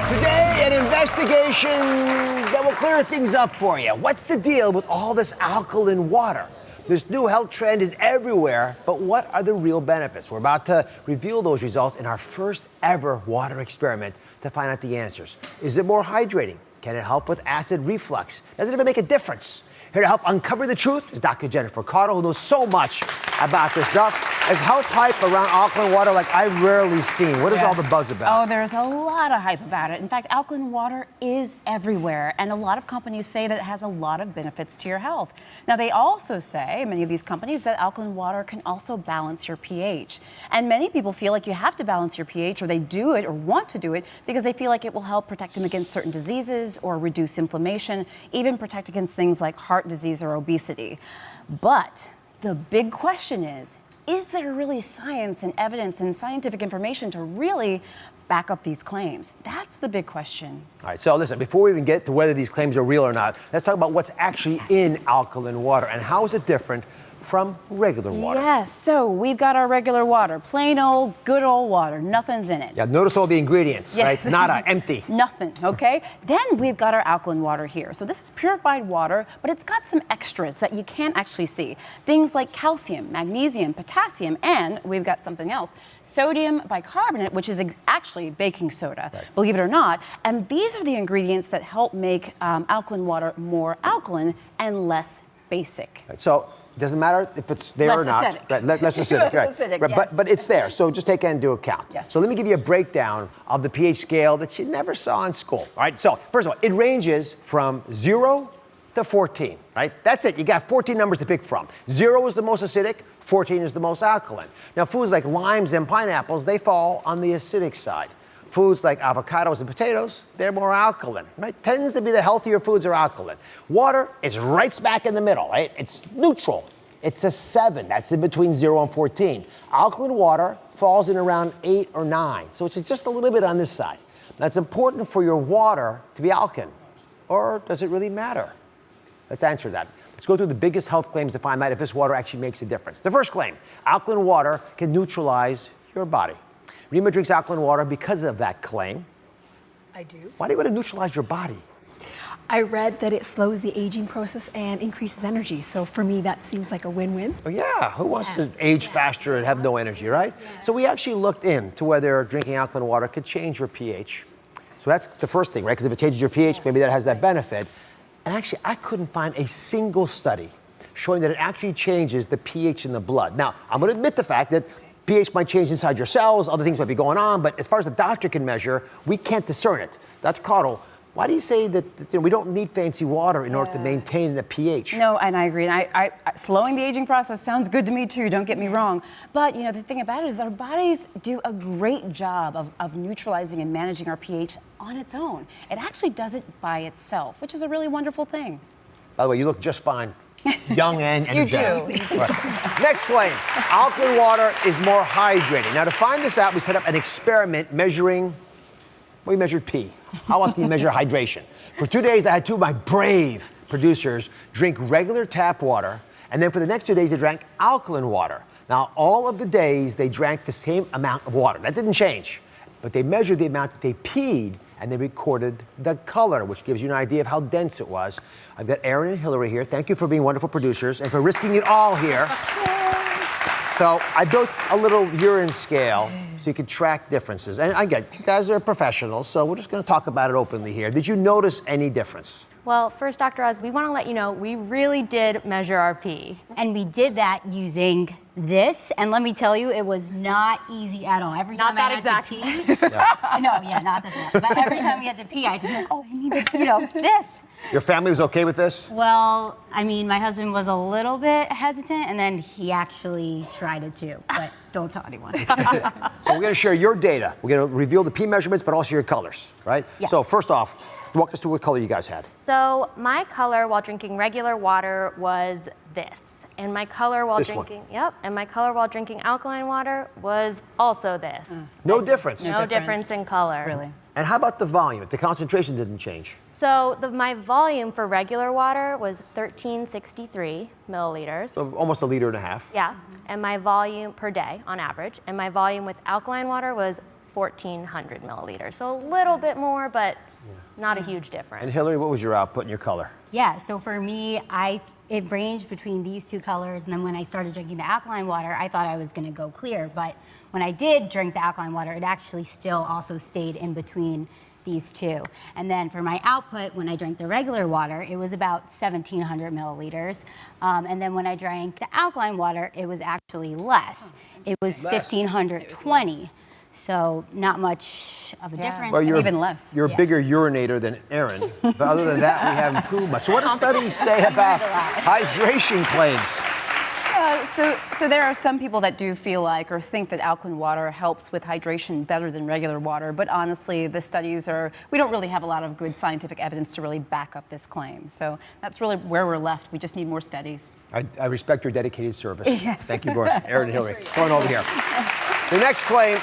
Today, an investigation that will clear things up for you. What's the deal with all this alkaline water? This new health trend is everywhere, but what are the real benefits? We're about to reveal those results in our first ever water experiment to find out the answers. Is it more hydrating? Can it help with acid reflux? Does it even make a difference? Here to help uncover the truth is Dr. Jennifer Cotto, who knows so much about this stuff. There's health hype around alkaline water like I've rarely seen. What is all the buzz about? Oh, there's a lot of hype about it. In fact, alkaline water is everywhere, and a lot of companies say that it has a lot of benefits to your health. Now, they also say, many of these companies, that alkaline water can also balance your pH. And many people feel like you have to balance your pH, or they do it or want to do it because they feel like it will help protect them against certain diseases or reduce inflammation, even protect against things like heart disease or obesity. But the big question is there really science and evidence and scientific information to really back up these claims? That's the big question. All right, so listen, before we even get to whether these claims are real or not, let's talk about what's actually in alkaline water and how is it different from regular water. Yes, so we've got our regular water, plain old, good old water, nothing's in it. Yeah, notice all the ingredients, right? Nada, empty. Nothing, okay? Then we've got our alkaline water here. So this is purified water, but it's got some extras that you can't actually see. Things like calcium, magnesium, potassium, and we've got something else, sodium bicarbonate, which is actually baking soda, believe it or not. And these are the ingredients that help make alkaline water more alkaline and less basic. Right, so it doesn't matter if it's there or not. Acidic. Right, less acidic. Right. Acidic, Right, yes. but it's there, so just take that into account. Yes. So let me give you a breakdown of the pH scale that you never saw in school. All right, so first of all, it ranges from 0 to 14, right? That's it. You got 14 numbers to pick from. 0 is the most acidic, 14 is the most alkaline. Now, foods like limes and pineapples, they fall on the acidic side. Foods like avocados and potatoes, they're more alkaline, right? Tends to be the healthier foods are alkaline. Water is right smack in the middle, right? It's neutral. It's a 7. That's in between 0 and 14. Alkaline water falls in around 8 or 9. So it's just a little bit on this side. That's important for your water to be alkaline. Or does it really matter? Let's answer that. Let's go through the biggest health claims to find out if this water actually makes a difference. The first claim, alkaline water can neutralize your body. Rima drinks alkaline water because of that claim. I do. Why do you want to neutralize your body? I read that it slows the aging process and increases energy. So for me, that seems like a win-win. Oh, yeah, who wants to age faster and have no energy, right? So we actually looked into whether drinking alkaline water could change your pH. So that's the first thing, right? Because if it changes your pH, maybe that has that benefit. And actually, I couldn't find a single study showing that it actually changes the pH in the blood. Now, I'm going to admit the fact that pH might change inside your cells, other things might be going on, but as far as the doctor can measure, we can't discern it. Dr. Cotto, why do you say that we don't need fancy water in order to maintain the pH? No, and I agree. And I slowing the aging process sounds good to me too, don't get me wrong. But you know, the thing about it is our bodies do a great job of neutralizing and managing our pH on its own. It actually does it by itself, which is a really wonderful thing. By the way, you look just fine. Young and energetic. You do. Right. Next claim, alkaline water is more hydrating. Now to find this out, we set up an experiment measuring, we measured pee. How else can you measure hydration? For 2 days, I had two of my brave producers drink regular tap water, and then for the next 2 days, they drank alkaline water. Now, all of the days, they drank the same amount of water. That didn't change, but they measured the amount that they peed, and they recorded the color, which gives you an idea of how dense it was. I've got Aaron and Hillary here. Thank you for being wonderful producers and for risking it all here. So I built a little urine scale so you could track differences. And I get, you guys are professionals, so we're just going to talk about it openly here. Did you notice any difference? Well, first, Dr. Oz, we want to let you know we really did measure our pee. And we did that using this, and let me tell you, it was not easy at all. Every time I had to pee, not this one. But every time we had to pee, I had to be like, oh, I need this. Your family was okay with this? Well, I mean, my husband was a little bit hesitant, and then he actually tried it too, but don't tell anyone. So we're going to share your data. We're going to reveal the pee measurements, but also your colors, right? Yes. So first off, walk us through what color you guys had. So my color while drinking regular water was this. And my color while drinking alkaline water was also this. No difference? No difference in color. Really. And how about the volume? If the concentration didn't change? So my volume for regular water was 1363 milliliters. So almost 1.5 liters. Yeah, and my volume per day on average, and my volume with alkaline water was 1,400 milliliters. So a little bit more, but not a huge difference. And Hillary, what was your output and your color? Yeah, so for me, it ranged between these two colors, and then when I started drinking the alkaline water, I thought I was gonna go clear, but when I did drink the alkaline water, it actually still also stayed in between these two. And then for my output, when I drank the regular water, it was about 1,700 milliliters. And then when I drank the alkaline water, it was actually less. It was 1,520. So not much of a difference. Well, you're, even less. You're a bigger urinator than Erin, but other than that, we haven't proved much. So what do studies say about hydration claims? So there are some people that do feel like or think that alkaline water helps with hydration better than regular water, but honestly, the studies we don't really have a lot of good scientific evidence to really back up this claim. So that's really where we're left. We just need more studies. I respect your dedicated service. Yes. Thank you, Boris. Erin and Hillary. Going over here. The next claim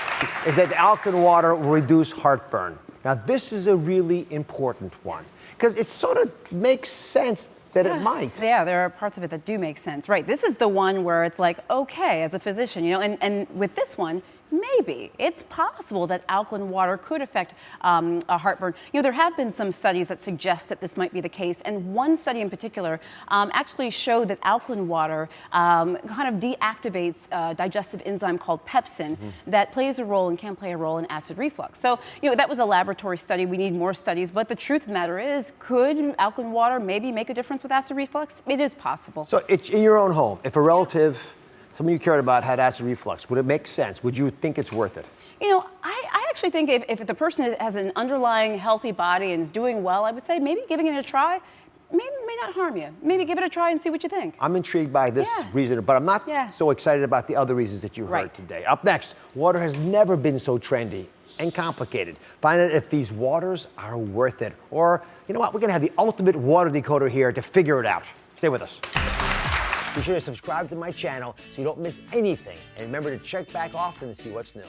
is that the alkaline water will reduce heartburn. Now, this is a really important one because it sort of makes sense that it might. Yeah, there are parts of it that do make sense. Right, this is the one where it's like, okay, as a physician, and with this one, maybe it's possible that alkaline water could affect a heartburn. There have been some studies that suggest that this might be the case, and one study in particular actually showed that alkaline water kind of deactivates a digestive enzyme called pepsin that plays a role and can play a role in acid reflux. So, that was a laboratory study. We need more studies, but the truth of the matter is, could alkaline water maybe make a difference with acid reflux? It is possible. So it's in your own home. If a relative, someone you cared about, had acid reflux, would it make sense? Would you think it's worth it? I actually think if the person has an underlying healthy body and is doing well, I would say maybe giving it a try may not harm you. Maybe give it a try and see what you think. I'm intrigued by this reason, but I'm not so excited about the other reasons that you heard today. Up next, water has never been so trendy and complicated. Find out if these waters are worth it. Or, you know what, we're gonna have the ultimate water decoder here to figure it out. Stay with us. Be sure to subscribe to my channel so you don't miss anything. And remember to check back often to see what's new.